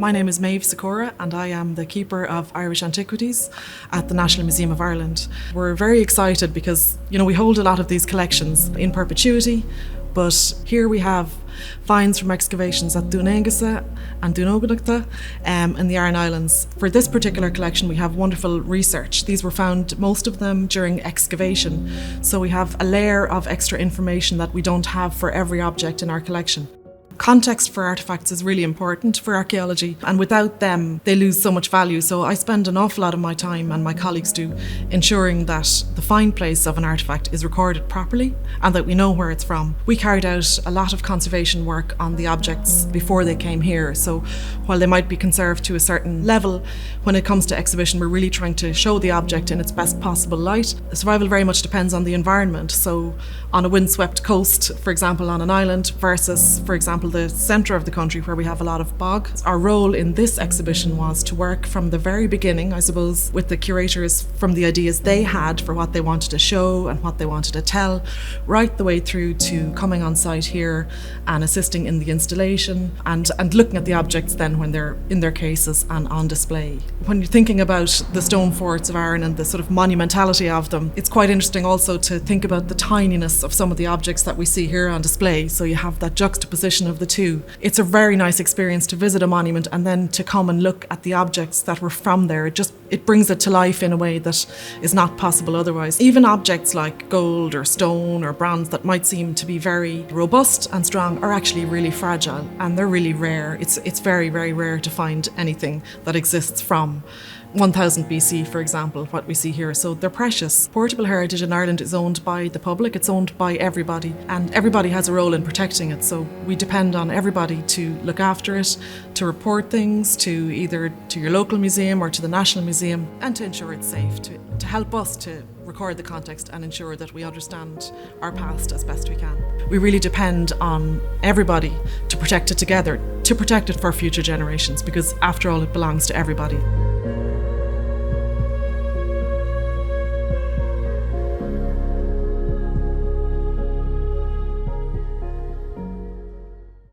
My name is Maeve Sikora and I am the keeper of Irish Antiquities at the National Museum of Ireland. We're very excited because, we hold a lot of these collections in perpetuity, but here we have finds from excavations at Dúnagasa and Dúnoganachta in the Aran Islands. For this particular collection we have wonderful research. These were found, most of them, during excavation. So we have a layer of extra information that we don't have for every object in our collection. Context for artefacts is really important for archaeology, and without them they lose so much value. So I spend an awful lot of my time, and my colleagues do, ensuring that the find place of an artefact is recorded properly and that we know where it's from. We carried out a lot of conservation work on the objects before they came here, so while they might be conserved to a certain level, when it comes to exhibition we're really trying to show the object in its best possible light. Survival very much depends on the environment, so on a windswept coast, for example, on an island, versus, for example, the centre of the country where we have a lot of bog. Our role in this exhibition was to work from the very beginning, I suppose, with the curators, from the ideas they had for what they wanted to show and what they wanted to tell, right the way through to coming on site here and assisting in the installation and looking at the objects then when they're in their cases and on display. When you're thinking about the stone forts of Aran and the sort of monumentality of them, it's quite interesting also to think about the tininess of some of the objects that we see here on display. So you have that juxtaposition of the two. It's a very nice experience to visit a monument and then to come and look at the objects that were from there. It brings it to life in a way that is not possible otherwise. Even objects like gold or stone or bronze that might seem to be very robust and strong are actually really fragile, and they're really rare. It's very, very rare to find anything that exists from 1000 BC, for example, what we see here. So they're precious. Portable heritage in Ireland is owned by the public, it's owned by everybody, and everybody has a role in protecting it. So we depend on everybody to look after it, to report things to either to your local museum or to the National Museum, and to ensure it's safe, to help us to record the context and ensure that we understand our past as best we can. We really depend on everybody to protect it together, to protect it for future generations, because after all it belongs to everybody.